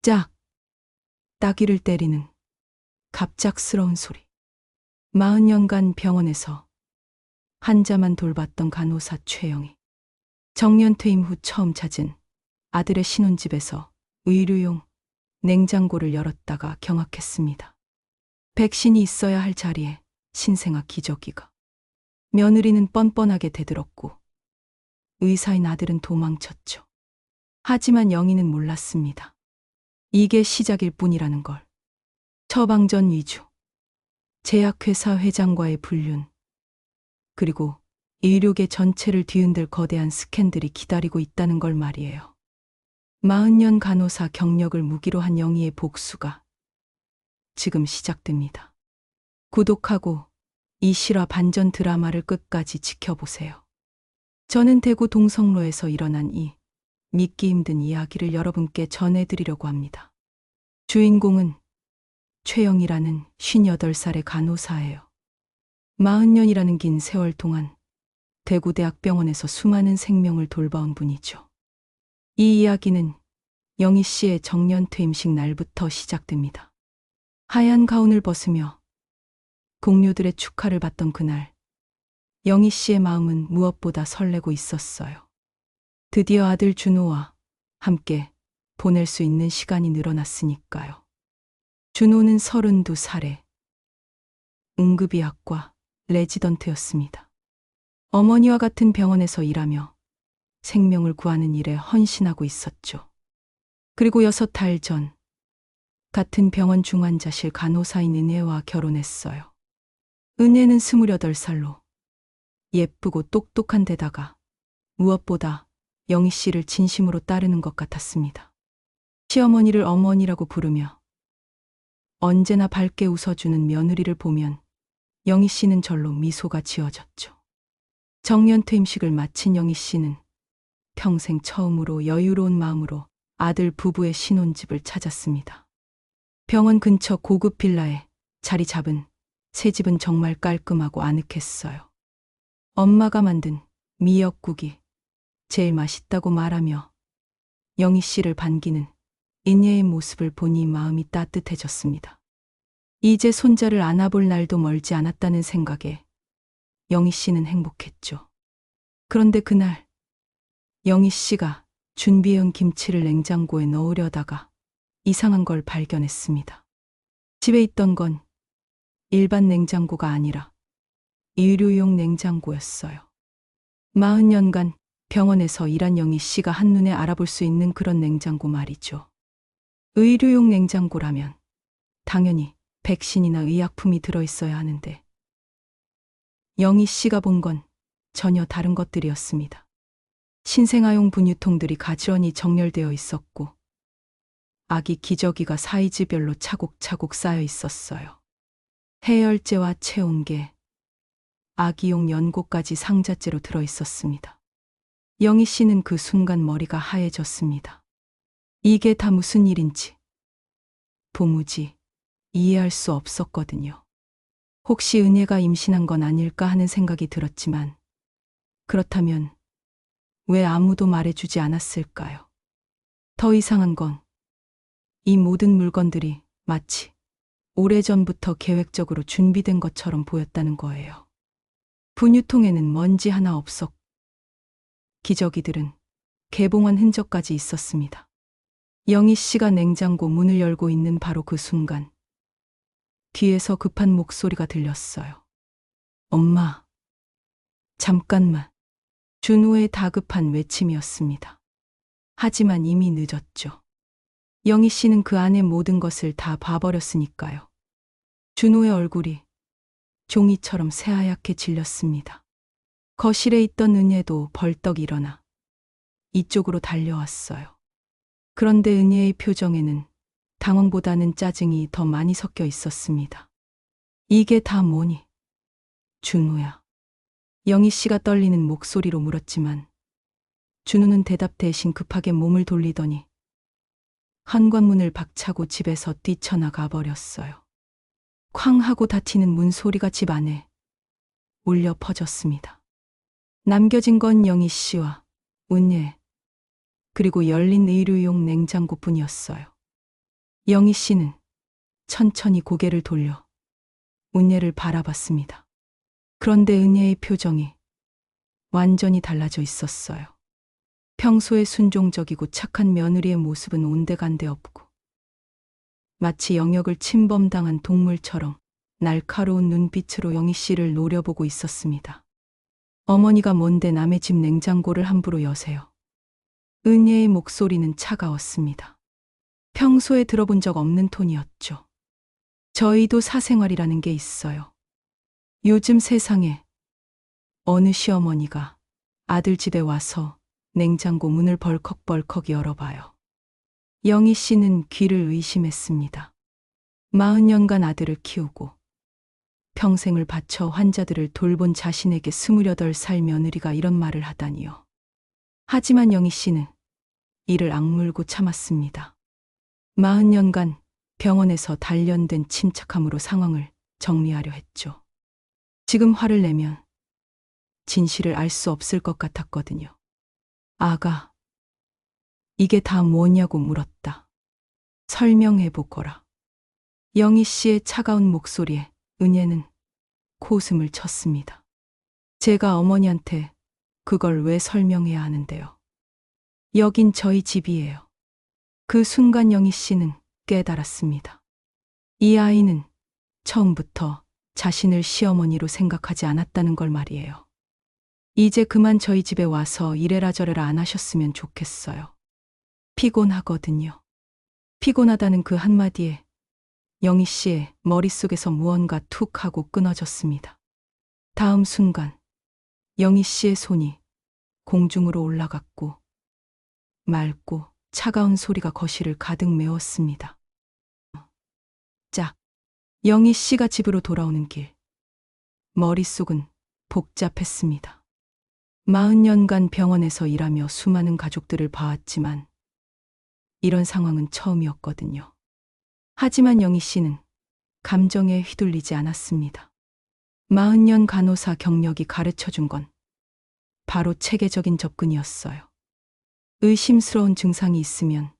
짝! 따귀를 때리는 갑작스러운 소리. 40년간 병원에서 환자만 돌봤던 간호사 최영희. 정년 퇴임 후 처음 찾은 아들의 신혼집에서 의료용 냉장고를 열었다가 경악했습니다. 백신이 있어야 할 자리에 신생아 기저귀가. 며느리는 뻔뻔하게 대들었고 의사인 아들은 도망쳤죠. 하지만 영희는 몰랐습니다. 이게 시작일 뿐이라는 걸. 처방전 위주, 제약회사 회장과의 불륜, 그리고 의료계 전체를 뒤흔들 거대한 스캔들이 기다리고 있다는 걸 말이에요. 40년 간호사 경력을 무기로 한 영희의 복수가 지금 시작됩니다. 구독하고 이 실화 반전 드라마를 끝까지 지켜보세요. 저는 대구 동성로에서 일어난 이 믿기 힘든 이야기를 여러분께 전해드리려고 합니다. 주인공은 최영희라는 58살의 간호사예요. 40년이라는 긴 세월 동안 대구대학병원에서 수많은 생명을 돌봐온 분이죠. 이 이야기는 영희 씨의 정년 퇴임식 날부터 시작됩니다. 하얀 가운을 벗으며 동료들의 축하를 받던 그날, 영희 씨의 마음은 무엇보다 설레고 있었어요. 드디어 아들 준호와 함께 보낼 수 있는 시간이 늘어났으니까요. 준호는 32살에 응급의학과 레지던트였습니다. 어머니와 같은 병원에서 일하며 생명을 구하는 일에 헌신하고 있었죠. 그리고 6달 전 같은 병원 중환자실 간호사인 은혜와 결혼했어요. 은혜는 28살로 예쁘고 똑똑한 데다가 무엇보다 영희 씨를 진심으로 따르는 것 같았습니다. 시어머니를 어머니라고 부르며 언제나 밝게 웃어주는 며느리를 보면 영희 씨는 절로 미소가 지어졌죠. 정년 퇴임식을 마친 영희 씨는 평생 처음으로 여유로운 마음으로 아들 부부의 신혼집을 찾았습니다. 병원 근처 고급 빌라에 자리 잡은 새 집은 정말 깔끔하고 아늑했어요. 엄마가 만든 미역국이 제일 맛있다고 말하며 영희 씨를 반기는 은혜의 모습을 보니 마음이 따뜻해졌습니다. 이제 손자를 안아볼 날도 멀지 않았다는 생각에 영희 씨는 행복했죠. 그런데 그날 영희 씨가 준비해온 김치를 냉장고에 넣으려다가 이상한 걸 발견했습니다. 집에 있던 건 일반 냉장고가 아니라 의료용 냉장고였어요. 40년간 병원에서 일한 영희 씨가 한눈에 알아볼 수 있는 그런 냉장고 말이죠. 의료용 냉장고라면 당연히 백신이나 의약품이 들어있어야 하는데 영희 씨가 본 건 전혀 다른 것들이었습니다. 신생아용 분유통들이 가지런히 정렬되어 있었고 아기 기저귀가 사이즈별로 차곡차곡 쌓여 있었어요. 해열제와 체온계, 아기용 연고까지 상자째로 들어있었습니다. 영희 씨는 그 순간 머리가 하얘졌습니다. 이게 다 무슨 일인지 도무지 이해할 수 없었거든요. 혹시 은혜가 임신한 건 아닐까 하는 생각이 들었지만 그렇다면 왜 아무도 말해주지 않았을까요? 더 이상한 건 이 모든 물건들이 마치 오래전부터 계획적으로 준비된 것처럼 보였다는 거예요. 분유통에는 먼지 하나 없었고 기저귀들은 개봉한 흔적까지 있었습니다. 영희 씨가 냉장고 문을 열고 있는 바로 그 순간 귀에서 급한 목소리가 들렸어요. 엄마, 잠깐만. 준호의 다급한 외침이었습니다. 하지만 이미 늦었죠. 영희 씨는 그 안의 모든 것을 다 봐버렸으니까요. 준호의 얼굴이 종이처럼 새하얗게 질렸습니다. 거실에 있던 은혜도 벌떡 일어나 이쪽으로 달려왔어요. 그런데 은혜의 표정에는 당황보다는 짜증이 더 많이 섞여 있었습니다. 이게 다 뭐니? 준호야. 영희 씨가 떨리는 목소리로 물었지만 준호는 대답 대신 급하게 몸을 돌리더니 현관문을 박차고 집에서 뛰쳐나가 버렸어요. 쾅 하고 닫히는 문 소리가 집 안에 울려 퍼졌습니다. 남겨진 건 영희 씨와 은혜, 그리고 열린 의료용 냉장고뿐이었어요. 영희 씨는 천천히 고개를 돌려 은예를 바라봤습니다. 그런데 은예의 표정이 완전히 달라져 있었어요. 평소에 순종적이고 착한 며느리의 모습은 온데간데 없고 마치 영역을 침범당한 동물처럼 날카로운 눈빛으로 영희 씨를 노려보고 있었습니다. 어머니가 뭔데 남의 집 냉장고를 함부로 여세요. 은예의 목소리는 차가웠습니다. 평소에 들어본 적 없는 톤이었죠. 저희도 사생활이라는 게 있어요. 요즘 세상에 어느 시어머니가 아들 집에 와서 냉장고 문을 벌컥벌컥 열어봐요. 영희 씨는 귀를 의심했습니다. 40년간 아들을 키우고 평생을 바쳐 환자들을 돌본 자신에게 28살 며느리가 이런 말을 하다니요. 하지만 영희 씨는 이를 악물고 참았습니다. 40년간 병원에서 단련된 침착함으로 상황을 정리하려 했죠. 지금 화를 내면 진실을 알 수 없을 것 같았거든요. 아가, 이게 다 뭐냐고 물었다. 설명해보거라. 영희 씨의 차가운 목소리에 은예는 코웃음을 쳤습니다. 제가 어머니한테 그걸 왜 설명해야 하는데요. 여긴 저희 집이에요. 그 순간 영희 씨는 깨달았습니다. 이 아이는 처음부터 자신을 시어머니로 생각하지 않았다는 걸 말이에요. 이제 그만 저희 집에 와서 이래라 저래라 안 하셨으면 좋겠어요. 피곤하거든요. 피곤하다는 그 한마디에 영희 씨의 머릿속에서 무언가 툭 하고 끊어졌습니다. 다음 순간 영희 씨의 손이 공중으로 올라갔고 맑고 차가운 소리가 거실을 가득 메웠습니다. 짝. 영희 씨가 집으로 돌아오는 길. 머릿속은 복잡했습니다. 40년간 병원에서 일하며 수많은 가족들을 봐왔지만 이런 상황은 처음이었거든요. 하지만 영희 씨는 감정에 휘둘리지 않았습니다. 40년 간호사 경력이 가르쳐준 건 바로 체계적인 접근이었어요. 의심스러운 증상이 있으면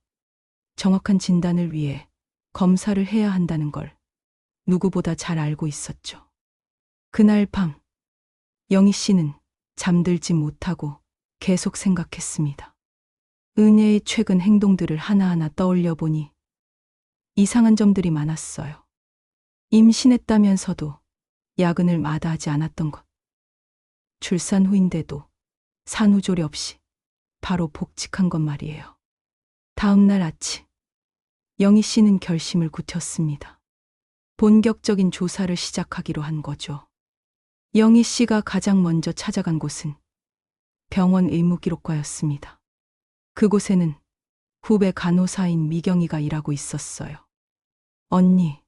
정확한 진단을 위해 검사를 해야 한다는 걸 누구보다 잘 알고 있었죠. 그날 밤, 영희 씨는 잠들지 못하고 계속 생각했습니다. 은혜의 최근 행동들을 하나하나 떠올려 보니 이상한 점들이 많았어요. 임신했다면서도 야근을 마다하지 않았던 것. 출산 후인데도 산후조리 없이 바로 복직한 것 말이에요. 다음 날 아침, 영희 씨는 결심을 굳혔습니다. 본격적인 조사를 시작하기로 한 거죠. 영희 씨가 가장 먼저 찾아간 곳은 병원 의무기록과였습니다. 그곳에는 후배 간호사인 미경이가 일하고 있었어요. 언니,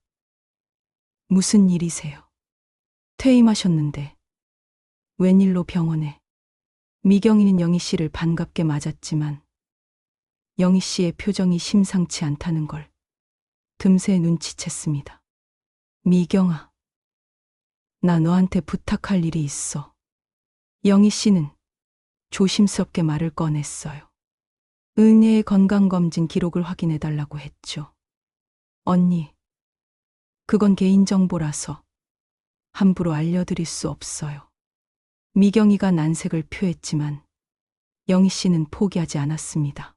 무슨 일이세요? 퇴임하셨는데 웬일로 병원에? 미경이는 영희 씨를 반갑게 맞았지만 영희 씨의 표정이 심상치 않다는 걸 틈새 눈치챘습니다. 미경아, 나 너한테 부탁할 일이 있어. 영희 씨는 조심스럽게 말을 꺼냈어요. 은혜의 건강검진 기록을 확인해달라고 했죠. 언니, 그건 개인정보라서 함부로 알려드릴 수 없어요. 미경이가 난색을 표했지만 영희 씨는 포기하지 않았습니다.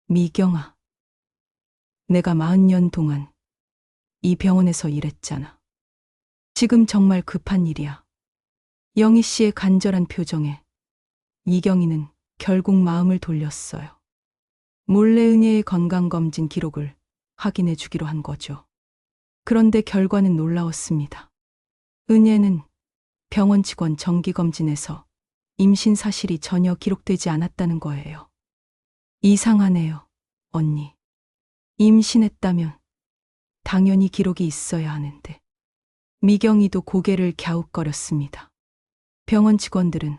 미경아, 내가 40년 동안 이 병원에서 일했잖아. 지금 정말 급한 일이야. 영희 씨의 간절한 표정에 미경이는 결국 마음을 돌렸어요. 몰래 은혜의 건강검진 기록을 확인해 주기로 한 거죠. 그런데 결과는 놀라웠습니다. 은혜는 병원 직원 정기검진에서 임신 사실이 전혀 기록되지 않았다는 거예요. 이상하네요, 언니. 임신했다면 당연히 기록이 있어야 하는데. 미경이도 고개를 갸웃거렸습니다. 병원 직원들은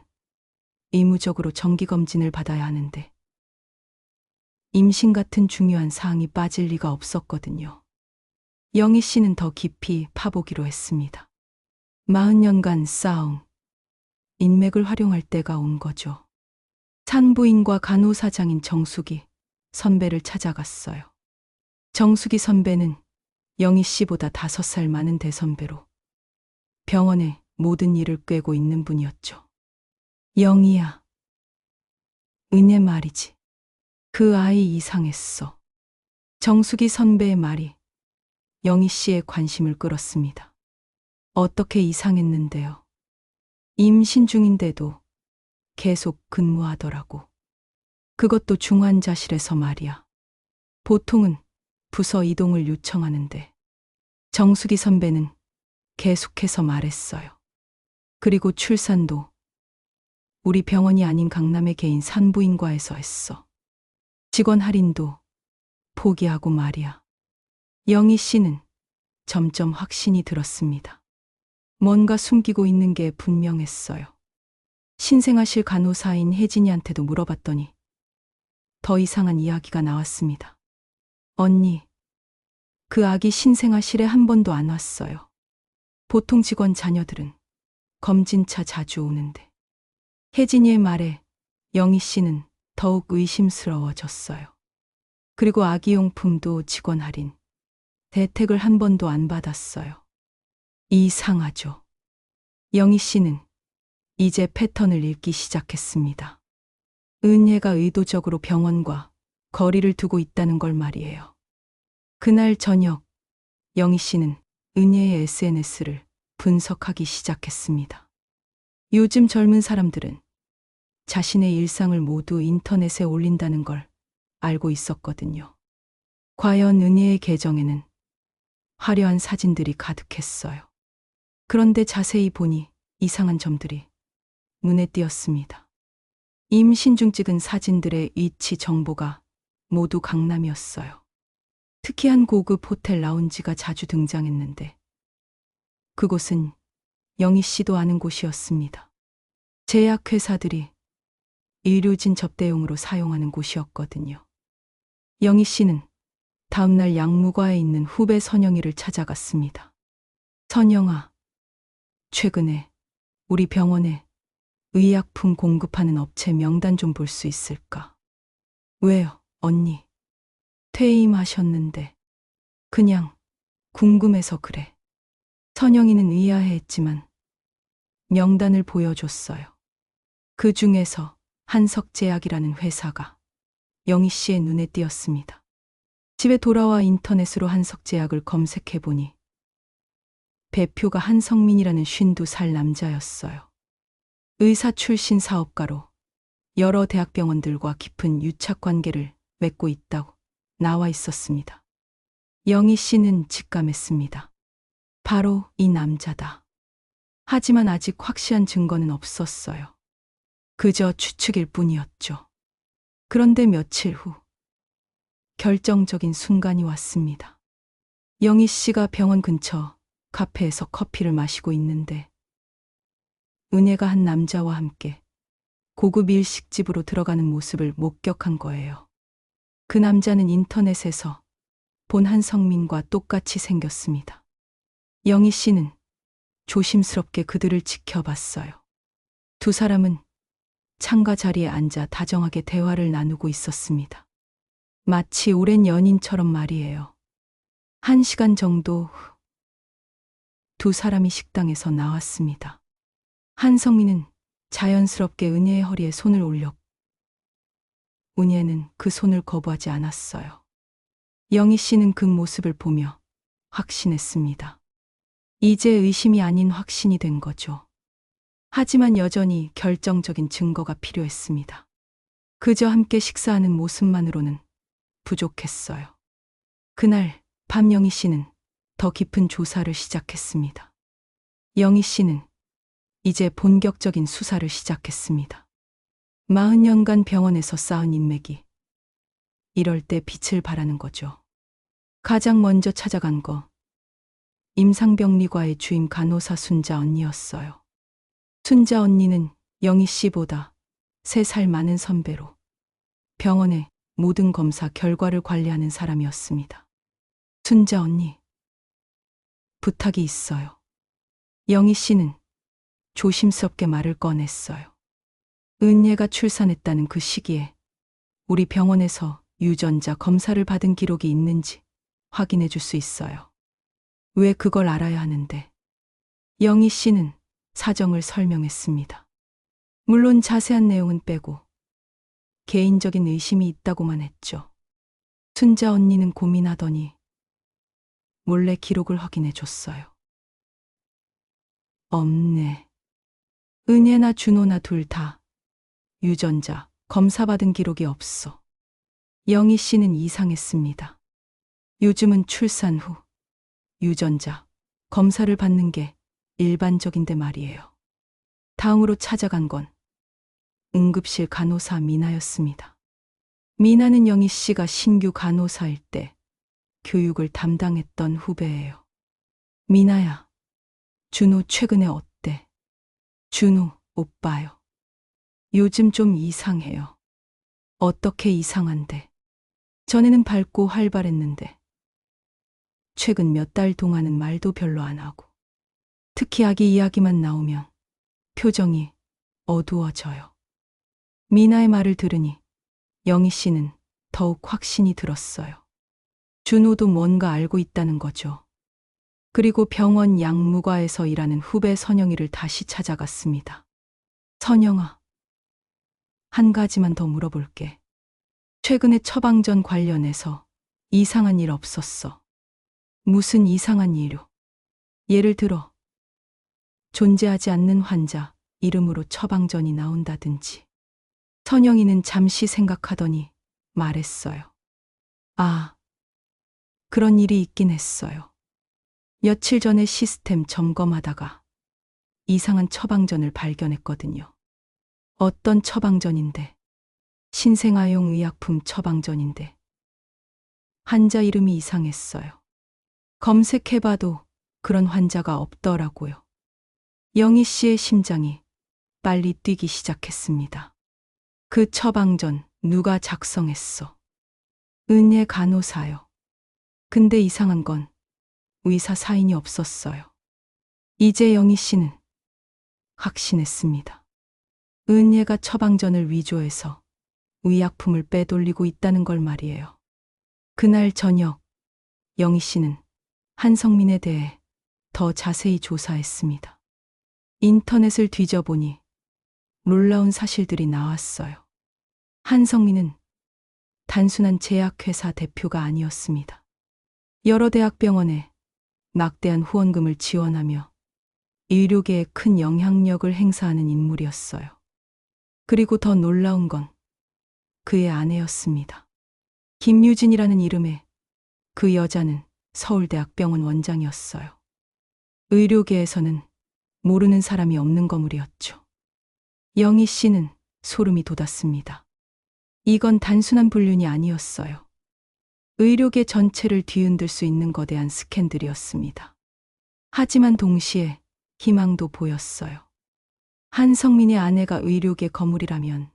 의무적으로 정기검진을 받아야 하는데 임신 같은 중요한 사항이 빠질 리가 없었거든요. 영희 씨는 더 깊이 파보기로 했습니다. 40년간 싸움, 인맥을 활용할 때가 온 거죠. 산부인과 간호사장인 정숙이 선배를 찾아갔어요. 정숙이 선배는 영희 씨보다 5살 많은 대선배로 병원의 모든 일을 꿰고 있는 분이었죠. 영희야, 은혜 말이지. 그 아이 이상했어. 정숙이 선배의 말이 영희 씨의 관심을 끌었습니다. 어떻게 이상했는데요? 임신 중인데도 계속 근무하더라고. 그것도 중환자실에서 말이야. 보통은 부서 이동을 요청하는데 정숙이 선배는 계속해서 말했어요. 그리고 출산도 우리 병원이 아닌 강남의 개인 산부인과에서 했어. 직원 할인도 포기하고 말이야. 영희 씨는 점점 확신이 들었습니다. 뭔가 숨기고 있는 게 분명했어요. 신생아실 간호사인 혜진이한테도 물어봤더니 더 이상한 이야기가 나왔습니다. 언니, 그 아기 신생아실에 한 번도 안 왔어요. 보통 직원 자녀들은 검진차 자주 오는데. 혜진이의 말에 영희 씨는 더욱 의심스러워졌어요. 그리고 아기용품도 직원 할인, 대택을 한 번도 안 받았어요. 이상하죠. 영희 씨는 이제 패턴을 읽기 시작했습니다. 은혜가 의도적으로 병원과 거리를 두고 있다는 걸 말이에요. 그날 저녁, 영희 씨는 은혜의 SNS를 분석하기 시작했습니다. 요즘 젊은 사람들은 자신의 일상을 모두 인터넷에 올린다는 걸 알고 있었거든요. 과연 은혜의 계정에는 화려한 사진들이 가득했어요. 그런데 자세히 보니 이상한 점들이 눈에 띄었습니다. 임신 중 찍은 사진들의 위치 정보가 모두 강남이었어요. 특히 한 고급 호텔 라운지가 자주 등장했는데 그곳은 영희 씨도 아는 곳이었습니다. 제약회사들이 의료진 접대용으로 사용하는 곳이었거든요. 영희 씨는 다음날 약무과에 있는 후배 선영이를 찾아갔습니다. 선영아, 최근에 우리 병원에 의약품 공급하는 업체 명단 좀 볼 수 있을까? 왜요, 언니? 퇴임하셨는데. 그냥 궁금해서 그래. 선영이는 의아해했지만 명단을 보여줬어요. 그 중에서 한석제약이라는 회사가 영희 씨의 눈에 띄었습니다. 집에 돌아와 인터넷으로 한석제약을 검색해보니 대표가 한성민이라는 52살 남자였어요. 의사 출신 사업가로 여러 대학병원들과 깊은 유착관계를 맺고 있다고 나와 있었습니다. 영희 씨는 직감했습니다. 바로 이 남자다. 하지만 아직 확실한 증거는 없었어요. 그저 추측일 뿐이었죠. 그런데 며칠 후 결정적인 순간이 왔습니다. 영희 씨가 병원 근처 카페에서 커피를 마시고 있는데 은혜가 한 남자와 함께 고급 일식집으로 들어가는 모습을 목격한 거예요. 그 남자는 인터넷에서 본 한성민과 똑같이 생겼습니다. 영희 씨는 조심스럽게 그들을 지켜봤어요. 두 사람은 창가 자리에 앉아 다정하게 대화를 나누고 있었습니다. 마치 오랜 연인처럼 말이에요. 1시간 정도 후 두 사람이 식당에서 나왔습니다. 한성민은 자연스럽게 은혜의 허리에 손을 올렸고 은혜는 그 손을 거부하지 않았어요. 영희 씨는 그 모습을 보며 확신했습니다. 이제 의심이 아닌 확신이 된 거죠. 하지만 여전히 결정적인 증거가 필요했습니다. 그저 함께 식사하는 모습만으로는 부족했어요. 그날 밤 영희 씨는 더 깊은 조사를 시작했습니다. 영희 씨는 이제 본격적인 수사를 시작했습니다. 40년간 병원에서 쌓은 인맥이 이럴 때 빛을 발하는 거죠. 가장 먼저 찾아간 거 임상병리과의 주임 간호사 순자 언니였어요. 순자 언니는 영희 씨보다 3살 많은 선배로 병원의 모든 검사 결과를 관리하는 사람이었습니다. 순자 언니, 부탁이 있어요. 영희 씨는 조심스럽게 말을 꺼냈어요. 은혜가 출산했다는 그 시기에 우리 병원에서 유전자 검사를 받은 기록이 있는지 확인해 줄 수 있어요. 왜 그걸 알아야 하는데? 영희 씨는 사정을 설명했습니다. 물론 자세한 내용은 빼고 개인적인 의심이 있다고만 했죠. 순자 언니는 고민하더니 몰래 기록을 확인해 줬어요. 없네. 은혜나 준호나 둘 다 유전자 검사받은 기록이 없어. 영희 씨는 이상했습니다. 요즘은 출산 후 유전자 검사를 받는 게 일반적인데 말이에요. 다음으로 찾아간 건 응급실 간호사 미나였습니다. 미나는 영희 씨가 신규 간호사일 때 교육을 담당했던 후배예요. 미나야, 준호 최근에 어때? 준호, 오빠요. 요즘 좀 이상해요. 어떻게 이상한데? 전에는 밝고 활발했는데 최근 몇 달 동안은 말도 별로 안 하고 특히 아기 이야기만 나오면 표정이 어두워져요. 미나의 말을 들으니 영희 씨는 더욱 확신이 들었어요. 준호도 뭔가 알고 있다는 거죠. 그리고 병원 양무과에서 일하는 후배 선영이를 다시 찾아갔습니다. 선영아, 한 가지만 더 물어볼게. 최근에 처방전 관련해서 이상한 일 없었어? 무슨 이상한 일요? 예를 들어 존재하지 않는 환자 이름으로 처방전이 나온다든지. 선영이는 잠시 생각하더니 말했어요. 아, 그런 일이 있긴 했어요. 며칠 전에 시스템 점검하다가 이상한 처방전을 발견했거든요. 어떤 처방전인데? 신생아용 의약품 처방전인데. 환자 이름이 이상했어요. 검색해봐도 그런 환자가 없더라고요. 영희 씨의 심장이 빨리 뛰기 시작했습니다. 그 처방전 누가 작성했어? 은혜 간호사요. 근데 이상한 건 의사 사인이 없었어요. 이제 영희 씨는 확신했습니다. 은혜가 처방전을 위조해서 의약품을 빼돌리고 있다는 걸 말이에요. 그날 저녁 영희 씨는 한성민에 대해 더 자세히 조사했습니다. 인터넷을 뒤져보니 놀라운 사실들이 나왔어요. 한성민은 단순한 제약회사 대표가 아니었습니다. 여러 대학병원에 막대한 후원금을 지원하며 의료계에 큰 영향력을 행사하는 인물이었어요. 그리고 더 놀라운 건 그의 아내였습니다. 김유진이라는 이름의 그 여자는 서울대학병원 원장이었어요. 의료계에서는 모르는 사람이 없는 거물이었죠. 영희 씨는 소름이 돋았습니다. 이건 단순한 불륜이 아니었어요. 의료계 전체를 뒤흔들 수 있는 거대한 스캔들이었습니다. 하지만 동시에 희망도 보였어요. 한성민의 아내가 의료계 거물이라면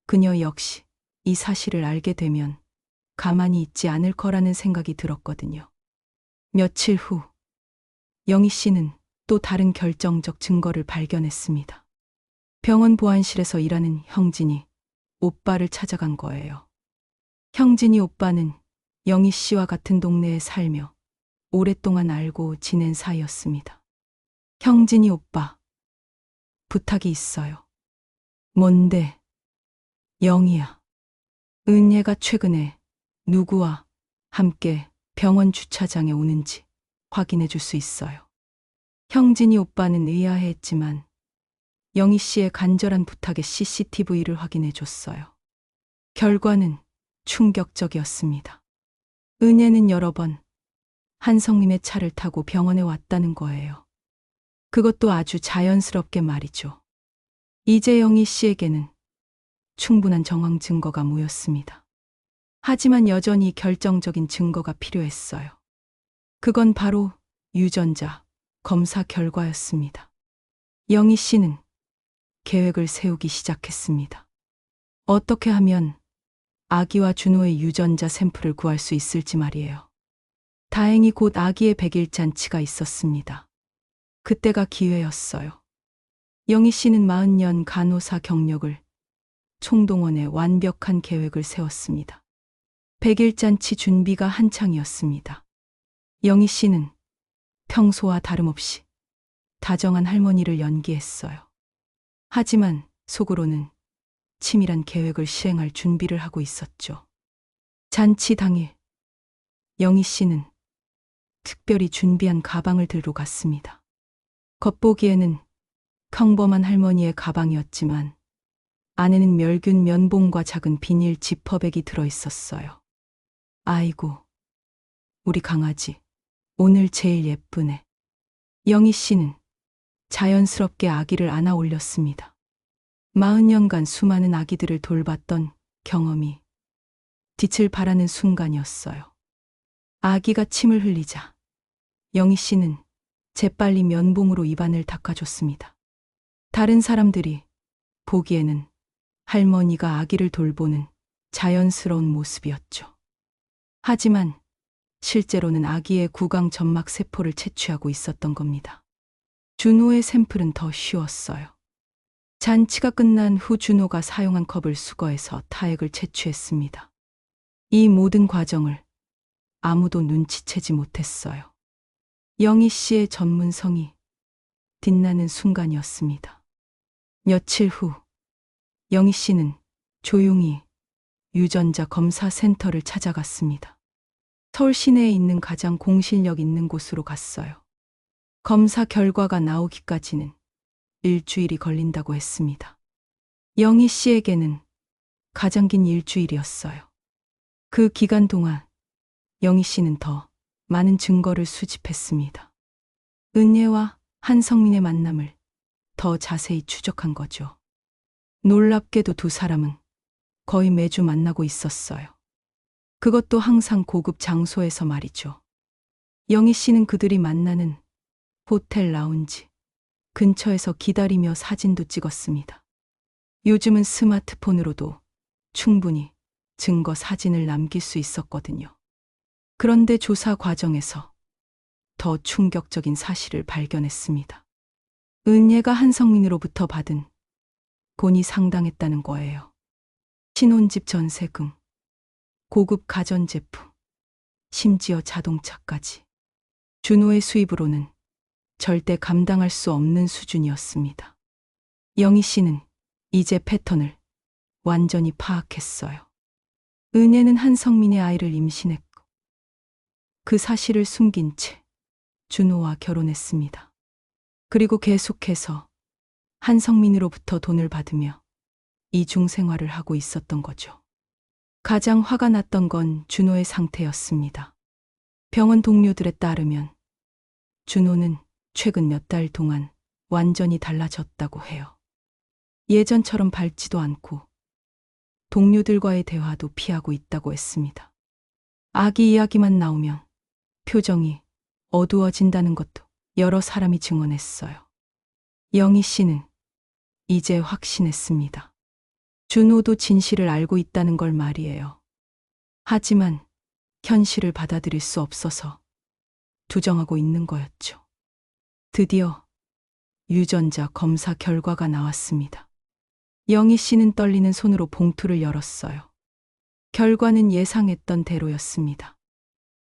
그녀 역시 이 사실을 알게 되면 가만히 있지 않을 거라는 생각이 들었거든요. 며칠 후 영희 씨는 또 다른 결정적 증거를 발견했습니다. 병원 보안실에서 일하는 형진이 오빠를 찾아간 거예요. 형진이 오빠는 영희 씨와 같은 동네에 살며 오랫동안 알고 지낸 사이였습니다. 형진이 오빠, 부탁이 있어요. 뭔데? 영희야. 은혜가 최근에 누구와 함께 병원 주차장에 오는지 확인해 줄 수 있어요. 형진이 오빠는 의아해했지만 영희 씨의 간절한 부탁에 CCTV를 확인해 줬어요. 결과는 충격적이었습니다. 은혜는 여러 번 한성민의 차를 타고 병원에 왔다는 거예요. 그것도 아주 자연스럽게 말이죠. 이제 영희 씨에게는 충분한 정황 증거가 모였습니다. 하지만 여전히 결정적인 증거가 필요했어요. 그건 바로 유전자 검사 결과였습니다. 영희 씨는 계획을 세우기 시작했습니다. 어떻게 하면 아기와 준호의 유전자 샘플을 구할 수 있을지 말이에요. 다행히 곧 아기의 100일 잔치가 있었습니다. 그때가 기회였어요. 영희 씨는 40년 간호사 경력을 총동원해 완벽한 계획을 세웠습니다. 백일잔치 준비가 한창이었습니다. 영희 씨는 평소와 다름없이 다정한 할머니를 연기했어요. 하지만 속으로는 치밀한 계획을 실행할 준비를 하고 있었죠. 잔치 당일, 영희 씨는 특별히 준비한 가방을 들고 갔습니다. 겉보기에는 평범한 할머니의 가방이었지만 안에는 멸균 면봉과 작은 비닐 지퍼백이 들어있었어요. 아이고, 우리 강아지, 오늘 제일 예쁘네. 영희 씨는 자연스럽게 아기를 안아 올렸습니다. 40년간 수많은 아기들을 돌봤던 경험이 빛을 발하는 순간이었어요. 아기가 침을 흘리자 영희 씨는 재빨리 면봉으로 입안을 닦아줬습니다. 다른 사람들이 보기에는 할머니가 아기를 돌보는 자연스러운 모습이었죠. 하지만 실제로는 아기의 구강 점막 세포를 채취하고 있었던 겁니다. 준호의 샘플은 더 쉬웠어요. 잔치가 끝난 후 준호가 사용한 컵을 수거해서 타액을 채취했습니다. 이 모든 과정을 아무도 눈치채지 못했어요. 영희 씨의 전문성이 빛나는 순간이었습니다. 며칠 후, 영희 씨는 조용히 유전자 검사 센터를 찾아갔습니다. 서울 시내에 있는 가장 공신력 있는 곳으로 갔어요. 검사 결과가 나오기까지는 일주일이 걸린다고 했습니다. 영희 씨에게는 가장 긴 일주일이었어요. 그 기간 동안 영희 씨는 더 많은 증거를 수집했습니다. 은혜와 한성민의 만남을 더 자세히 추적한 거죠. 놀랍게도 두 사람은 거의 매주 만나고 있었어요. 그것도 항상 고급 장소에서 말이죠. 영희 씨는 그들이 만나는 호텔 라운지 근처에서 기다리며 사진도 찍었습니다. 요즘은 스마트폰으로도 충분히 증거 사진을 남길 수 있었거든요. 그런데 조사 과정에서 더 충격적인 사실을 발견했습니다. 은혜가 한성민으로부터 받은 돈이 상당했다는 거예요. 신혼집 전세금, 고급 가전제품, 심지어 자동차까지. 준호의 수입으로는 절대 감당할 수 없는 수준이었습니다. 영희 씨는 이제 패턴을 완전히 파악했어요. 은혜는 한성민의 아이를 임신했고 그 사실을 숨긴 채 준호와 결혼했습니다. 그리고 계속해서 한성민으로부터 돈을 받으며 이중 생활을 하고 있었던 거죠. 가장 화가 났던 건 준호의 상태였습니다. 병원 동료들에 따르면 준호는 최근 몇 달 동안 완전히 달라졌다고 해요. 예전처럼 밝지도 않고 동료들과의 대화도 피하고 있다고 했습니다. 아기 이야기만 나오면 표정이 어두워진다는 것도 여러 사람이 증언했어요. 영희 씨는 이제 확신했습니다. 준호도 진실을 알고 있다는 걸 말이에요. 하지만 현실을 받아들일 수 없어서 두정하고 있는 거였죠. 드디어 유전자 검사 결과가 나왔습니다. 영희 씨는 떨리는 손으로 봉투를 열었어요. 결과는 예상했던 대로였습니다.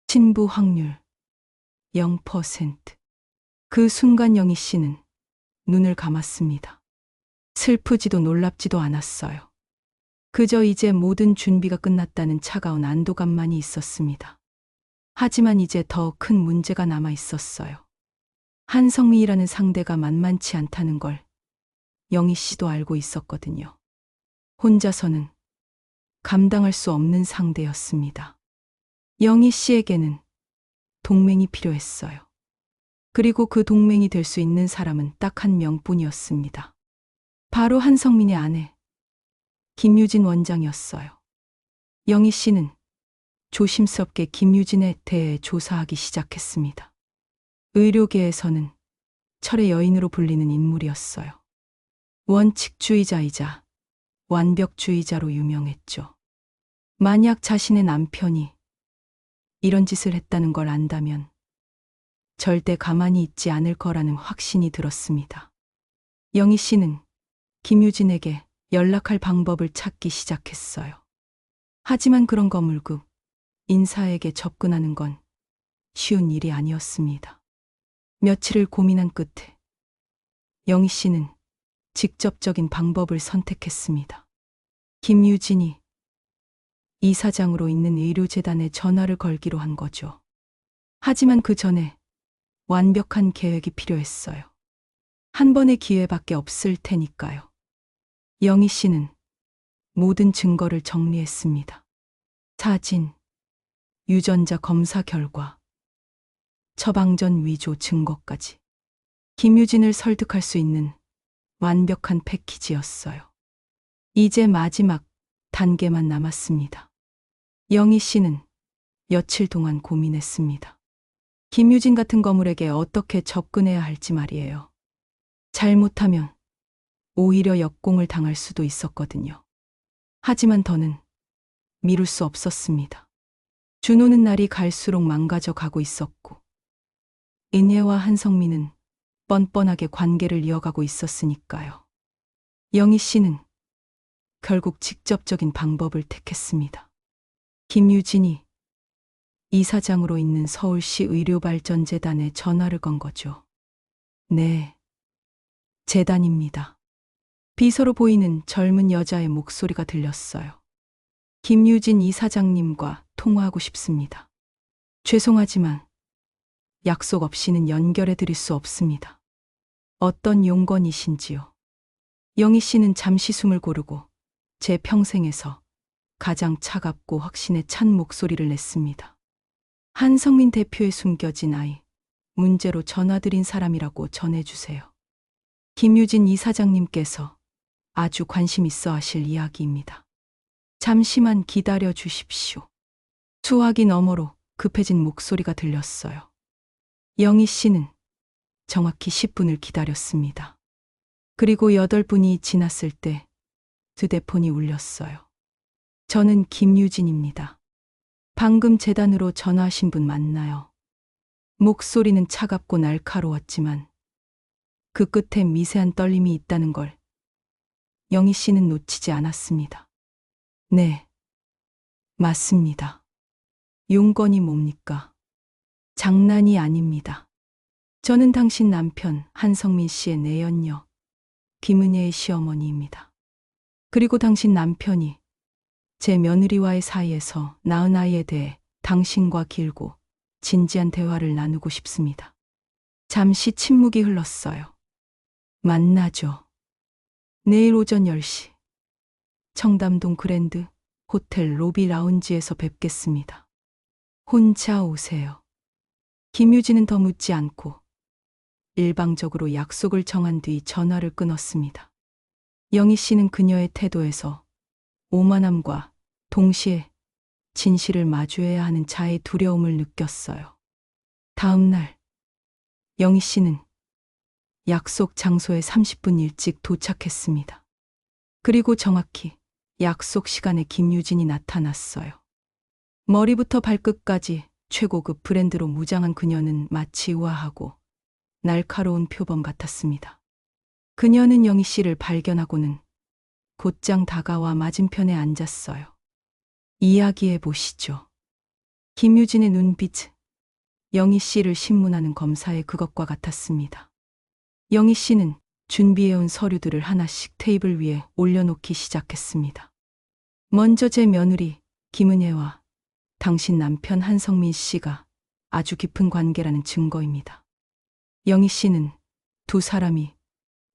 친부 확률 0%. 그 순간 영희 씨는 눈을 감았습니다. 슬프지도 놀랍지도 않았어요. 그저 이제 모든 준비가 끝났다는 차가운 안도감만이 있었습니다. 하지만 이제 더 큰 문제가 남아 있었어요. 한성민이라는 상대가 만만치 않다는 걸 영희 씨도 알고 있었거든요. 혼자서는 감당할 수 없는 상대였습니다. 영희 씨에게는 동맹이 필요했어요. 그리고 그 동맹이 될 수 있는 사람은 딱 한 명뿐이었습니다. 바로 한성민의 아내, 김유진 원장이었어요. 영희 씨는 조심스럽게 김유진에 대해 조사하기 시작했습니다. 의료계에서는 철의 여인으로 불리는 인물이었어요. 원칙주의자이자 완벽주의자로 유명했죠. 만약 자신의 남편이 이런 짓을 했다는 걸 안다면 절대 가만히 있지 않을 거라는 확신이 들었습니다. 영희 씨는 김유진에게 연락할 방법을 찾기 시작했어요. 하지만 그런 거물급 인사에게 접근하는 건 쉬운 일이 아니었습니다. 며칠을 고민한 끝에 영희 씨는 직접적인 방법을 선택했습니다. 김유진이 이사장으로 있는 의료재단에 전화를 걸기로 한 거죠. 하지만 그 전에 완벽한 계획이 필요했어요. 한 번의 기회밖에 없을 테니까요. 영희 씨는 모든 증거를 정리했습니다. 사진, 유전자 검사 결과, 처방전 위조 증거까지. 김유진을 설득할 수 있는 완벽한 패키지였어요. 이제 마지막 단계만 남았습니다. 영희 씨는 며칠 동안 고민했습니다. 김유진 같은 거물에게 어떻게 접근해야 할지 말이에요. 잘못하면 오히려 역공을 당할 수도 있었거든요. 하지만 더는 미룰 수 없었습니다. 준호는 날이 갈수록 망가져 가고 있었고, 은혜와 한성민은 뻔뻔하게 관계를 이어가고 있었으니까요. 영희 씨는 결국 직접적인 방법을 택했습니다. 김유진이 이사장으로 있는 서울시 의료발전재단에 전화를 건 거죠. 네, 재단입니다. 비서로 보이는 젊은 여자의 목소리가 들렸어요. 김유진 이사장님과 통화하고 싶습니다. 죄송하지만 약속 없이는 연결해 드릴 수 없습니다. 어떤 용건이신지요? 영희 씨는 잠시 숨을 고르고 제 평생에서 가장 차갑고 확신에 찬 목소리를 냈습니다. 한성민 대표의 숨겨진 아이, 문제로 전화드린 사람이라고 전해주세요. 김유진 이사장님께서 아주 관심 있어 하실 이야기입니다. 잠시만 기다려 주십시오. 수화기 너머로 급해진 목소리가 들렸어요. 영희 씨는 정확히 10분을 기다렸습니다. 그리고 8분이 지났을 때 휴대폰이 울렸어요. 저는 김유진입니다. 방금 재단으로 전화하신 분 맞나요? 목소리는 차갑고 날카로웠지만 그 끝에 미세한 떨림이 있다는 걸 영희 씨는 놓치지 않았습니다. 네, 맞습니다. 용건이 뭡니까? 장난이 아닙니다. 저는 당신 남편 한성민 씨의 내연녀, 김은혜의 시어머니입니다. 그리고 당신 남편이 제 며느리와의 사이에서 낳은 아이에 대해 당신과 길고 진지한 대화를 나누고 싶습니다. 잠시 침묵이 흘렀어요. 만나죠. 내일 오전 10시. 청담동 그랜드 호텔 로비 라운지에서 뵙겠습니다. 혼자 오세요. 김유진은 더 묻지 않고 일방적으로 약속을 정한 뒤 전화를 끊었습니다. 영희 씨는 그녀의 태도에서 오만함과 동시에 진실을 마주해야 하는 자의 두려움을 느꼈어요. 다음 날, 영희 씨는 약속 장소에 30분 일찍 도착했습니다. 그리고 정확히 약속 시간에 김유진이 나타났어요. 머리부터 발끝까지 최고급 브랜드로 무장한 그녀는 마치 우아하고 날카로운 표범 같았습니다. 그녀는 영희 씨를 발견하고는 곧장 다가와 맞은편에 앉았어요. 이야기해 보시죠. 김유진의 눈빛, 영희 씨를 신문하는 검사의 그것과 같았습니다. 영희 씨는 준비해온 서류들을 하나씩 테이블 위에 올려놓기 시작했습니다. 먼저 제 며느리 김은혜와 당신 남편 한성민 씨가 아주 깊은 관계라는 증거입니다. 영희 씨는 두 사람이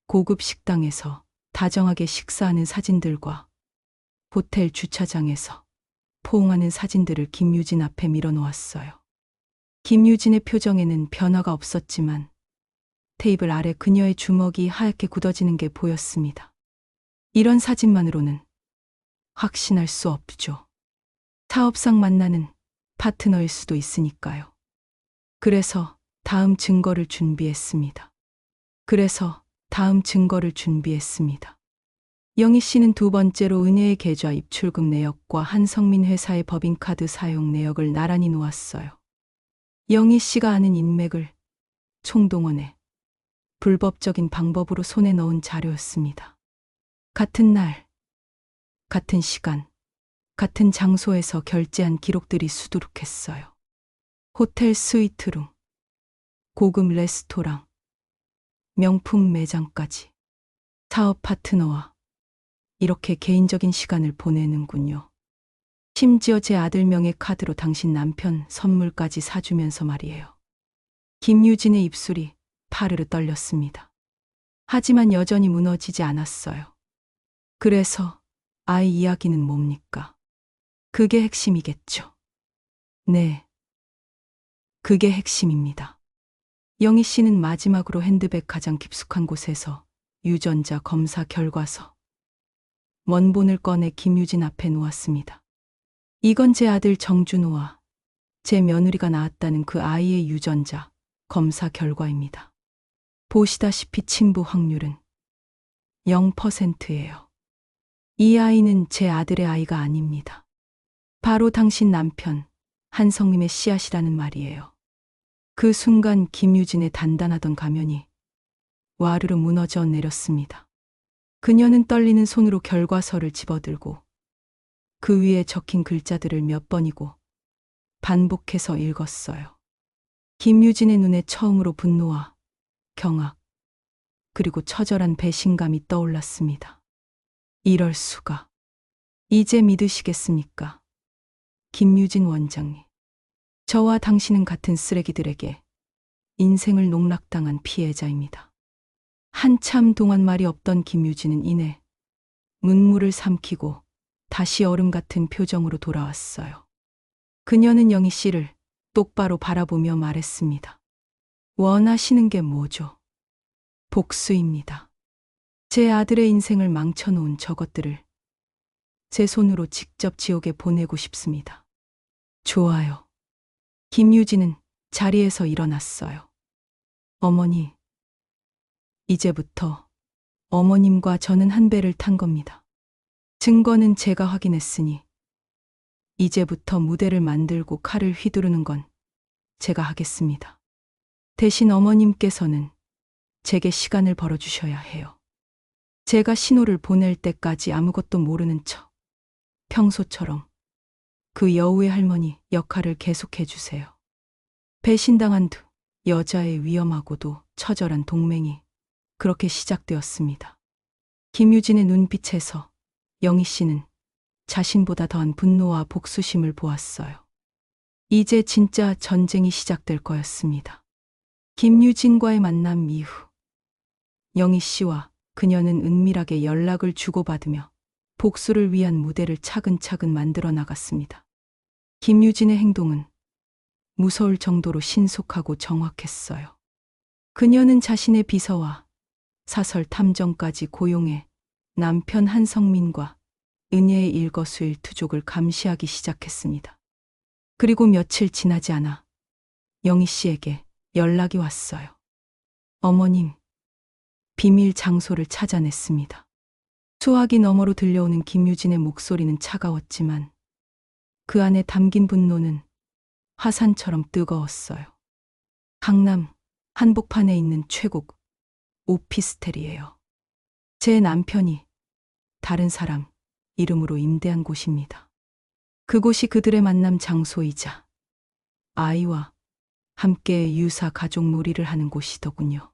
고급 식당에서 다정하게 식사하는 사진들과 호텔 주차장에서 포옹하는 사진들을 김유진 앞에 밀어놓았어요. 김유진의 표정에는 변화가 없었지만 테이블 아래 그녀의 주먹이 하얗게 굳어지는 게 보였습니다. 이런 사진만으로는 확신할 수 없죠. 사업상 만나는 파트너일 수도 있으니까요. 그래서 다음 증거를 준비했습니다. 영희 씨는 두 번째로 은혜의 계좌 입출금 내역과 한성민 회사의 법인카드 사용 내역을 나란히 놓았어요. 영희 씨가 아는 인맥을 총동원해 불법적인 방법으로 손에 넣은 자료였습니다. 같은 날, 같은 시간, 같은 장소에서 결제한 기록들이 수두룩했어요. 호텔 스위트룸, 고급 레스토랑, 명품 매장까지. 사업 파트너와 이렇게 개인적인 시간을 보내는군요. 심지어 제 아들 명의 카드로 당신 남편 선물까지 사주면서 말이에요. 김유진의 입술이 파르르 떨렸습니다. 하지만 여전히 무너지지 않았어요. 그래서 아이 이야기는 뭡니까? 그게 핵심이겠죠. 네, 그게 핵심입니다. 영희 씨는 마지막으로 핸드백 가장 깊숙한 곳에서 유전자 검사 결과서 원본을 꺼내 김유진 앞에 놓았습니다. 이건 제 아들 정준호와 제 며느리가 낳았다는 그 아이의 유전자 검사 결과입니다. 보시다시피 친부 확률은 0%예요. 이 아이는 제 아들의 아이가 아닙니다. 바로 당신 남편 한성님의 씨앗이라는 말이에요. 그 순간 김유진의 단단하던 가면이 와르르 무너져 내렸습니다. 그녀는 떨리는 손으로 결과서를 집어들고 그 위에 적힌 글자들을 몇 번이고 반복해서 읽었어요. 김유진의 눈에 처음으로 분노와 경악, 그리고 처절한 배신감이 떠올랐습니다. 이럴 수가. 이제 믿으시겠습니까? 김유진 원장님. 저와 당신은 같은 쓰레기들에게 인생을 농락당한 피해자입니다. 한참 동안 말이 없던 김유진은 이내 문물을 삼키고 다시 얼음 같은 표정으로 돌아왔어요. 그녀는 영희 씨를 똑바로 바라보며 말했습니다. 원하시는 게 뭐죠? 복수입니다. 제 아들의 인생을 망쳐놓은 저것들을 제 손으로 직접 지옥에 보내고 싶습니다. 좋아요. 김유진은 자리에서 일어났어요. 어머니, 이제부터 어머님과 저는 한 배를 탄 겁니다. 증거는 제가 확인했으니 이제부터 무대를 만들고 칼을 휘두르는 건 제가 하겠습니다. 대신 어머님께서는 제게 시간을 벌어주셔야 해요. 제가 신호를 보낼 때까지 아무것도 모르는 척 평소처럼 그 여우의 할머니 역할을 계속해 주세요. 배신당한 두 여자의 위험하고도 처절한 동맹이 그렇게 시작되었습니다. 김유진의 눈빛에서 영희 씨는 자신보다 더한 분노와 복수심을 보았어요. 이제 진짜 전쟁이 시작될 거였습니다. 김유진과의 만남 이후 영희 씨와 그녀는 은밀하게 연락을 주고받으며 복수를 위한 무대를 차근차근 만들어 나갔습니다. 김유진의 행동은 무서울 정도로 신속하고 정확했어요. 그녀는 자신의 비서와 사설 탐정까지 고용해 남편 한성민과 은혜의 일거수일투족을 감시하기 시작했습니다. 그리고 며칠 지나지 않아 영희 씨에게 연락이 왔어요. 어머님, 비밀 장소를 찾아냈습니다. 수화기 너머로 들려오는 김유진의 목소리는 차가웠지만 그 안에 담긴 분노는 화산처럼 뜨거웠어요. 강남 한복판에 있는 최고 오피스텔이에요. 제 남편이 다른 사람 이름으로 임대한 곳입니다. 그곳이 그들의 만남 장소이자 아이와 함께 유사 가족 놀이를 하는 곳이더군요.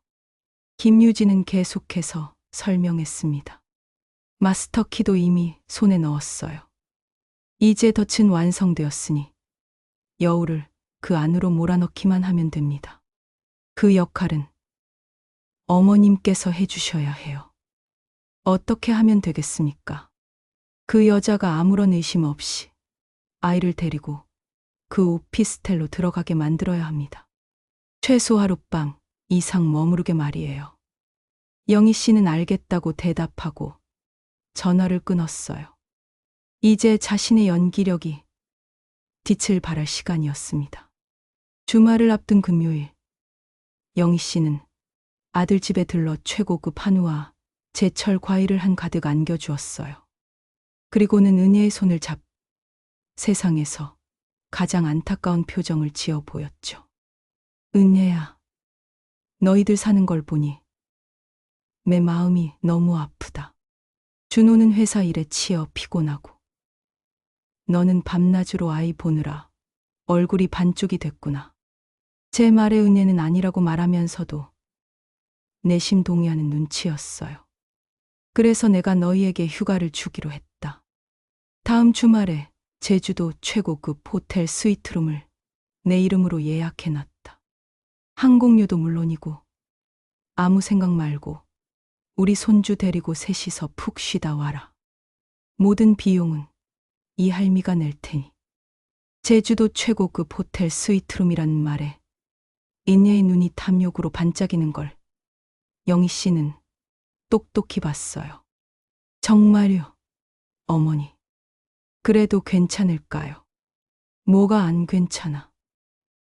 김유진은 계속해서 설명했습니다. 마스터키도 이미 손에 넣었어요. 이제 덫은 완성되었으니 여우를 그 안으로 몰아넣기만 하면 됩니다. 그 역할은 어머님께서 해주셔야 해요. 어떻게 하면 되겠습니까? 그 여자가 아무런 의심 없이 아이를 데리고 그 오피스텔로 들어가게 만들어야 합니다. 최소 하룻밤 이상 머무르게 말이에요. 영희 씨는 알겠다고 대답하고 전화를 끊었어요. 이제 자신의 연기력이 빛을 발할 시간이었습니다. 주말을 앞둔 금요일, 영희 씨는 아들 집에 들러 최고급 한우와 제철 과일을 한 가득 안겨주었어요. 그리고는 은혜의 손을 잡 세상에서 가장 안타까운 표정을 지어 보였죠. 은혜야, 너희들 사는 걸 보니 내 마음이 너무 아프다. 준호는 회사 일에 치여 피곤하고 너는 밤낮으로 아이 보느라 얼굴이 반쪽이 됐구나. 제 말에 은혜는 아니라고 말하면서도 내심 동의하는 눈치였어요. 그래서 내가 너희에게 휴가를 주기로 했다. 다음 주말에 제주도 최고급 호텔 스위트룸을 내 이름으로 예약해놨다. 항공료도 물론이고 아무 생각 말고 우리 손주 데리고 셋이서 푹 쉬다 와라. 모든 비용은 이 할미가 낼 테니. 제주도 최고급 호텔 스위트룸이라는 말에 인예의 눈이 탐욕으로 반짝이는 걸 영희 씨는 똑똑히 봤어요. 정말요, 어머니. 그래도 괜찮을까요? 뭐가 안 괜찮아?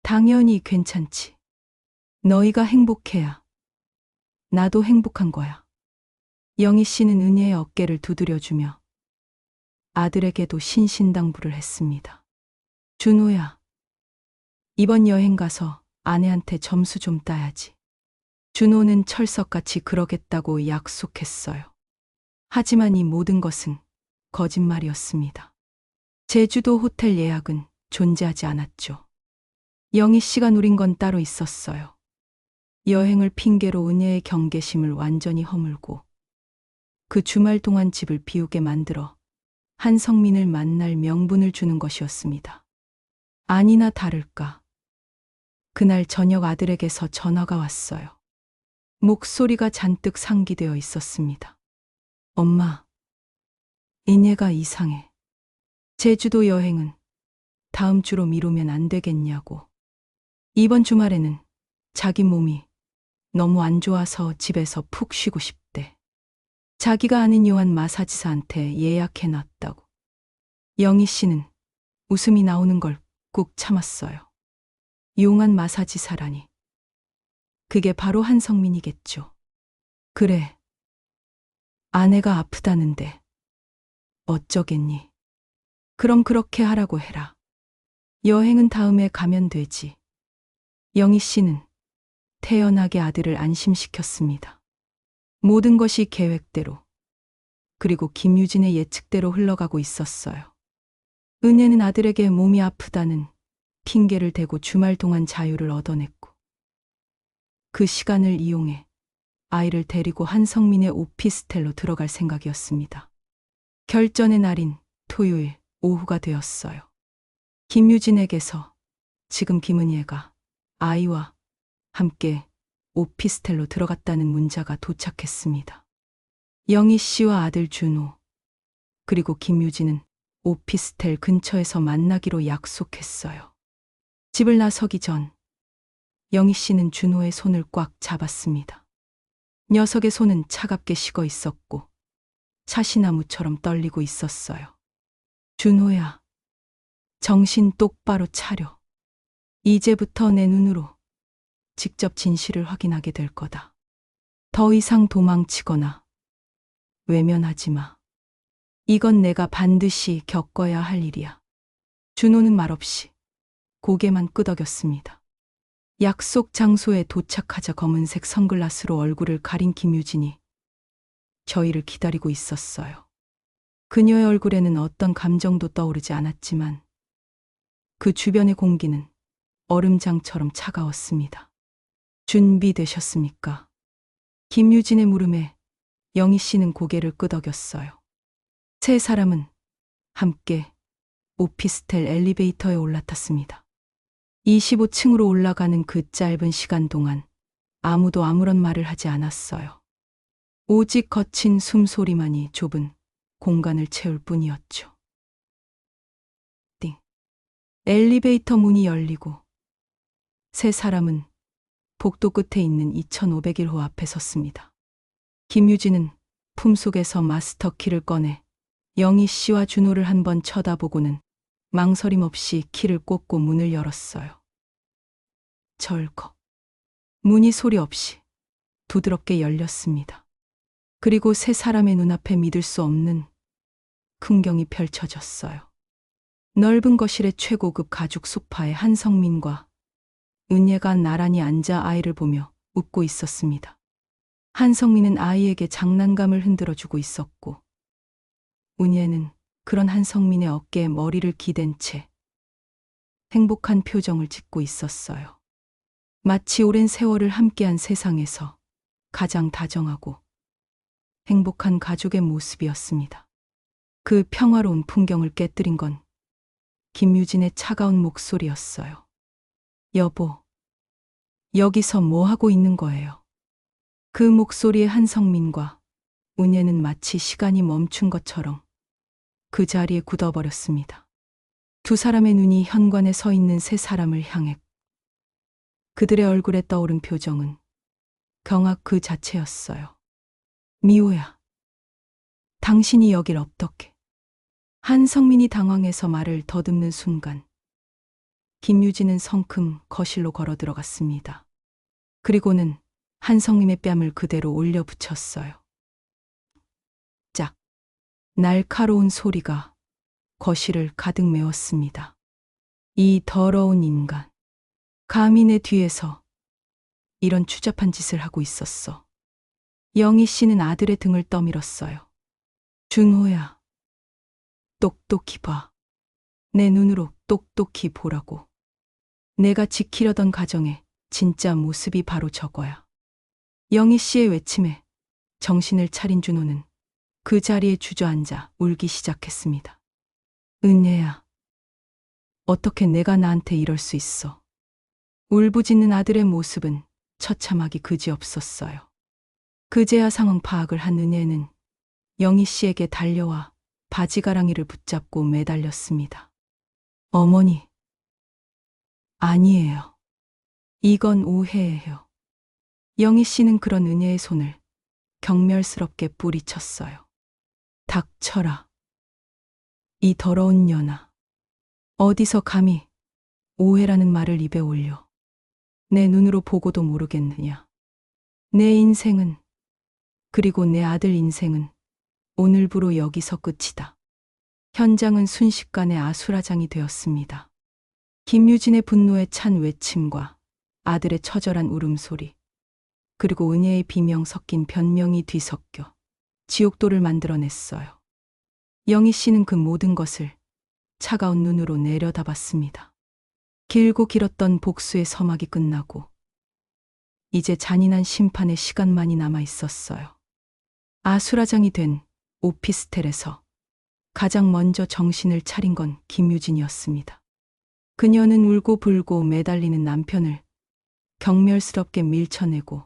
당연히 괜찮지. 너희가 행복해야 나도 행복한 거야. 영희 씨는 은혜의 어깨를 두드려주며 아들에게도 신신당부를 했습니다. 준호야, 이번 여행 가서 아내한테 점수 좀 따야지. 준호는 철석같이 그러겠다고 약속했어요. 하지만 이 모든 것은 거짓말이었습니다. 제주도 호텔 예약은 존재하지 않았죠. 영희 씨가 누린 건 따로 있었어요. 여행을 핑계로 은혜의 경계심을 완전히 허물고 그 주말 동안 집을 비우게 만들어 한성민을 만날 명분을 주는 것이었습니다. 아니나 다를까. 그날 저녁 아들에게서 전화가 왔어요. 목소리가 잔뜩 상기되어 있었습니다. 엄마, 인예가 이상해. 제주도 여행은 다음 주로 미루면 안 되겠냐고. 이번 주말에는 자기 몸이 너무 안 좋아서 집에서 푹 쉬고 싶대. 자기가 아는 요한 마사지사한테 예약해놨다고. 영희 씨는 웃음이 나오는 걸 꾹 참았어요. 용한 마사지사라니. 그게 바로 한성민이겠죠. 그래. 아내가 아프다는데 어쩌겠니? 그럼 그렇게 하라고 해라. 여행은 다음에 가면 되지. 영희 씨는 태연하게 아들을 안심시켰습니다. 모든 것이 계획대로 그리고 김유진의 예측대로 흘러가고 있었어요. 은혜는 아들에게 몸이 아프다는 핑계를 대고 주말 동안 자유를 얻어냈고 그 시간을 이용해 아이를 데리고 한성민의 오피스텔로 들어갈 생각이었습니다. 결전의 날인 토요일 오후가 되었어요. 김유진에게서 지금 김은혜가 아이와 함께 오피스텔로 들어갔다는 문자가 도착했습니다. 영희 씨와 아들 준호 그리고 김유진은 오피스텔 근처에서 만나기로 약속했어요. 집을 나서기 전 영희 씨는 준호의 손을 꽉 잡았습니다. 녀석의 손은 차갑게 식어 있었고 차시나무처럼 떨리고 있었어요. 준호야, 정신 똑바로 차려. 이제부터 내 눈으로 직접 진실을 확인하게 될 거다. 더 이상 도망치거나 외면하지 마. 이건 내가 반드시 겪어야 할 일이야. 준호는 말없이 고개만 끄덕였습니다. 약속 장소에 도착하자 검은색 선글라스로 얼굴을 가린 김유진이 저희를 기다리고 있었어요. 그녀의 얼굴에는 어떤 감정도 떠오르지 않았지만 그 주변의 공기는 얼음장처럼 차가웠습니다. 준비되셨습니까? 김유진의 물음에 영희 씨는 고개를 끄덕였어요. 세 사람은 함께 오피스텔 엘리베이터에 올라탔습니다. 25층으로 올라가는 그 짧은 시간 동안 아무도 아무런 말을 하지 않았어요. 오직 거친 숨소리만이 좁은 공간을 채울 뿐이었죠. 띵. 엘리베이터 문이 열리고 세 사람은 복도 끝에 있는 2501호 앞에 섰습니다. 김유진은 품속에서 마스터 키를 꺼내 영희 씨와 준호를 한번 쳐다보고는 망설임 없이 키를 꽂고 문을 열었어요. 절컥. 문이 소리 없이 부드럽게 열렸습니다. 그리고 세 사람의 눈앞에 믿을 수 없는 풍경이 펼쳐졌어요. 넓은 거실의 최고급 가죽 소파에 한성민과 은예가 나란히 앉아 아이를 보며 웃고 있었습니다. 한성민은 아이에게 장난감을 흔들어주고 있었고 은예는 그런 한성민의 어깨에 머리를 기댄 채 행복한 표정을 짓고 있었어요. 마치 오랜 세월을 함께한 세상에서 가장 다정하고 행복한 가족의 모습이었습니다. 그 평화로운 풍경을 깨뜨린 건 김유진의 차가운 목소리였어요. 여보, 여기서 뭐 하고 있는 거예요? 그 목소리에 한성민과 은혜는 마치 시간이 멈춘 것처럼 그 자리에 굳어버렸습니다. 두 사람의 눈이 현관에 서 있는 세 사람을 향해 그들의 얼굴에 떠오른 표정은 경악 그 자체였어요. 미호야, 당신이 여길 어떻게? 한성민이 당황해서 말을 더듬는 순간 김유진은 성큼 거실로 걸어 들어갔습니다. 그리고는 한성민의 뺨을 그대로 올려 붙였어요. 짝! 날카로운 소리가 거실을 가득 메웠습니다. 이 더러운 인간. 감히 내 뒤에서 이런 추잡한 짓을 하고 있었어. 영희 씨는 아들의 등을 떠밀었어요. 준호야, 똑똑히 봐. 내 눈으로 똑똑히 보라고. 내가 지키려던 가정의 진짜 모습이 바로 저거야. 영희 씨의 외침에 정신을 차린 준호는 그 자리에 주저앉아 울기 시작했습니다. 은혜야, 어떻게 내가 나한테 이럴 수 있어? 울부짖는 아들의 모습은 처참하기 그지없었어요. 그제야 상황 파악을 한 은혜는 영희 씨에게 달려와 바지가랑이를 붙잡고 매달렸습니다. 어머니, 아니에요. 이건 오해예요. 영희 씨는 그런 은혜의 손을 경멸스럽게 뿌리쳤어요. 닥쳐라. 이 더러운 년아. 어디서 감히 오해라는 말을 입에 올려. 내 눈으로 보고도 모르겠느냐. 내 인생은, 그리고 내 아들 인생은 오늘부로 여기서 끝이다. 현장은 순식간에 아수라장이 되었습니다. 김유진의 분노에 찬 외침과 아들의 처절한 울음소리, 그리고 은혜의 비명 섞인 변명이 뒤섞여 지옥도를 만들어냈어요. 영희 씨는 그 모든 것을 차가운 눈으로 내려다봤습니다. 길고 길었던 복수의 서막이 끝나고 이제 잔인한 심판의 시간만이 남아 있었어요. 아수라장이 된 오피스텔에서 가장 먼저 정신을 차린 건 김유진이었습니다. 그녀는 울고 불고 매달리는 남편을 경멸스럽게 밀쳐내고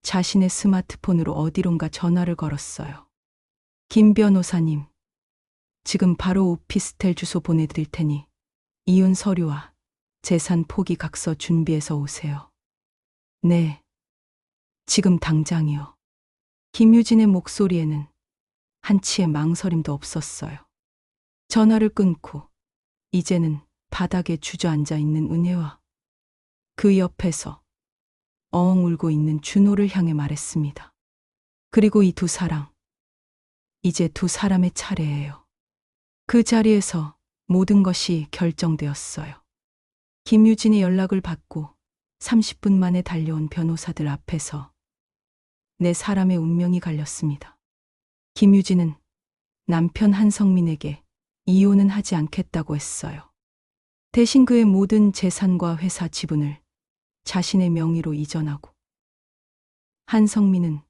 자신의 스마트폰으로 어디론가 전화를 걸었어요. 김 변호사님, 지금 바로 오피스텔 주소 보내드릴 테니 이혼 서류와 재산 포기 각서 준비해서 오세요. 네, 지금 당장이요. 김유진의 목소리에는 한치의 망설임도 없었어요. 전화를 끊고 이제는 바닥에 주저앉아 있는 은혜와 그 옆에서 어엉 울고 있는 준호를 향해 말했습니다. 그리고 이 두 사람, 이제 두 사람의 차례예요. 그 자리에서 모든 것이 결정되었어요. 김유진이 연락을 받고 30분 만에 달려온 변호사들 앞에서 네 사람의 운명이 갈렸습니다. 김유진은 남편 한성민에게 이혼은 하지 않겠다고 했어요. 대신 그의 모든 재산과 회사 지분을 자신의 명의로 이전하고, 한성민은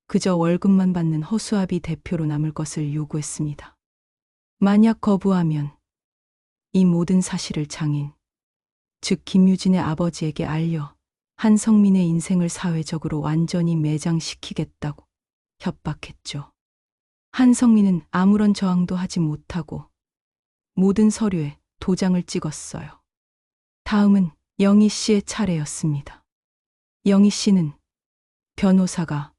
그저 월급만 받는 허수아비 대표로 남을 것을 요구했습니다. 만약 거부하면 이 모든 사실을 장인, 즉 김유진의 아버지에게 알려 한성민의 인생을 사회적으로 완전히 매장시키겠다고 협박했죠. 한성민은 아무런 저항도 하지 못하고 모든 서류에 도장을 찍었어요. 다음은 영희 씨의 차례였습니다. 영희 씨는 변호사가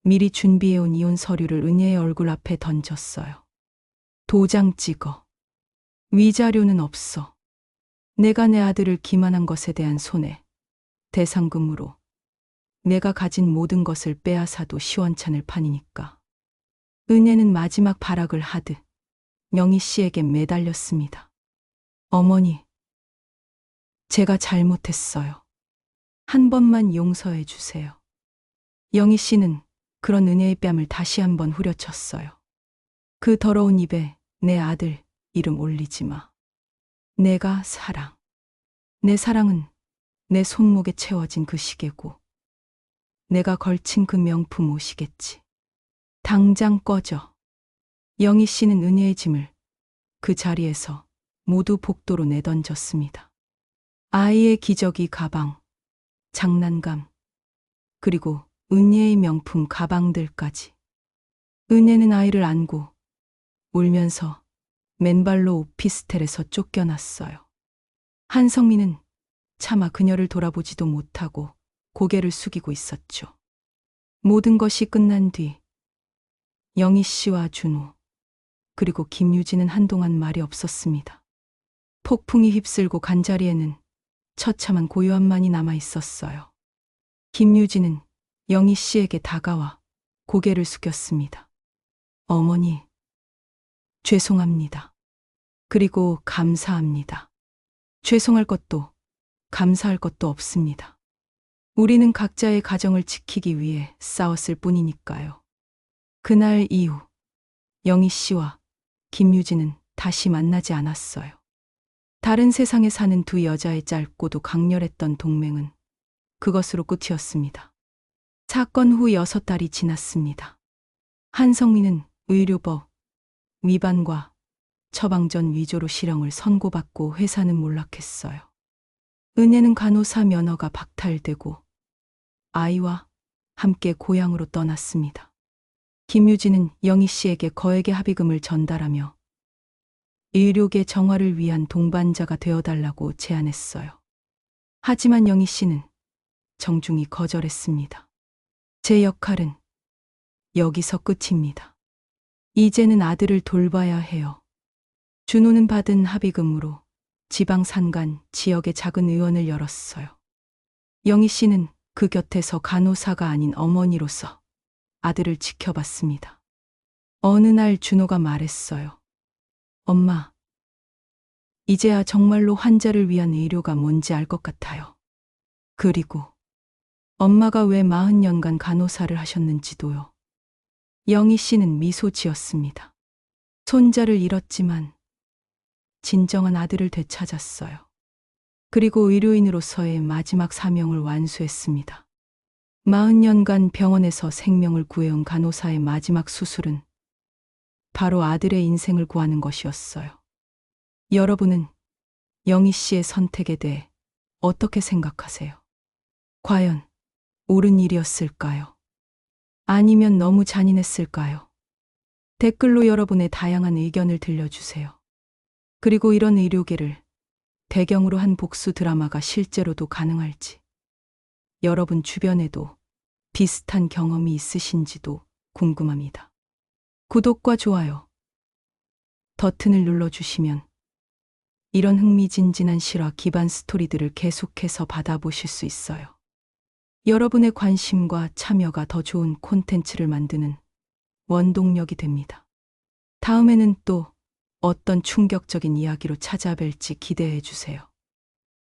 미리 준비해온 이혼 서류를 은혜의 얼굴 앞에 던졌어요. 도장 찍어. 위자료는 없어. 내가 내 아들을 기만한 것에 대한 손해, 대상금으로 내가 가진 모든 것을 빼앗아도 시원찮을 판이니까. 은혜는 마지막 발악을 하듯 영희 씨에게 매달렸습니다. 어머니, 제가 잘못했어요. 한 번만 용서해 주세요. 영희 씨는 그런 은혜의 뺨을 다시 한번 후려쳤어요. 그 더러운 입에 내 아들 이름 올리지 마. 내가 사랑. 내 사랑은 내 손목에 채워진 그 시계고 내가 걸친 그 명품 옷이겠지. 당장 꺼져. 영희 씨는 은혜의 짐을 그 자리에서 모두 복도로 내던졌습니다. 아이의 기저귀 가방, 장난감, 그리고 은혜의 명품 가방들까지. 은혜는 아이를 안고 울면서 맨발로 오피스텔에서 쫓겨났어요. 한성민은 차마 그녀를 돌아보지도 못하고 고개를 숙이고 있었죠. 모든 것이 끝난 뒤 영희 씨와 준호 그리고 김유진은 한동안 말이 없었습니다. 폭풍이 휩쓸고 간 자리에는 처참한 고요함만이 남아 있었어요. 김유진은 영희 씨에게 다가와 고개를 숙였습니다. 어머니, 죄송합니다. 그리고 감사합니다. 죄송할 것도 감사할 것도 없습니다. 우리는 각자의 가정을 지키기 위해 싸웠을 뿐이니까요. 그날 이후 영희 씨와 김유진은 다시 만나지 않았어요. 다른 세상에 사는 두 여자의 짧고도 강렬했던 동맹은 그것으로 끝이었습니다. 사건 후 6달이 지났습니다. 한성민은 의료법 위반과 처방전 위조로 실형을 선고받고 회사는 몰락했어요. 은혜는 간호사 면허가 박탈되고 아이와 함께 고향으로 떠났습니다. 김유진은 영희 씨에게 거액의 합의금을 전달하며 의료계 정화를 위한 동반자가 되어달라고 제안했어요. 하지만 영희 씨는 정중히 거절했습니다. 제 역할은 여기서 끝입니다. 이제는 아들을 돌봐야 해요. 준호는 받은 합의금으로 지방산간 지역의 작은 의원을 열었어요. 영희 씨는 그 곁에서 간호사가 아닌 어머니로서 아들을 지켜봤습니다. 어느 날 준호가 말했어요. 엄마, 이제야 정말로 환자를 위한 의료가 뭔지 알 것 같아요. 그리고 엄마가 왜 40년간 간호사를 하셨는지도요. 영희 씨는 미소 지었습니다. 손자를 잃었지만 진정한 아들을 되찾았어요. 그리고 의료인으로서의 마지막 사명을 완수했습니다. 40년간 병원에서 생명을 구해온 간호사의 마지막 수술은 바로 아들의 인생을 구하는 것이었어요. 여러분은 영희 씨의 선택에 대해 어떻게 생각하세요? 과연 옳은 일이었을까요? 아니면 너무 잔인했을까요? 댓글로 여러분의 다양한 의견을 들려주세요. 그리고 이런 의료계를 배경으로 한 복수 드라마가 실제로도 가능할지, 여러분 주변에도 비슷한 경험이 있으신지도 궁금합니다. 구독과 좋아요 버튼을 눌러주시면 이런 흥미진진한 실화 기반 스토리들을 계속해서 받아보실 수 있어요. 여러분의 관심과 참여가 더 좋은 콘텐츠를 만드는 원동력이 됩니다. 다음에는 또 어떤 충격적인 이야기로 찾아뵐지 기대해 주세요.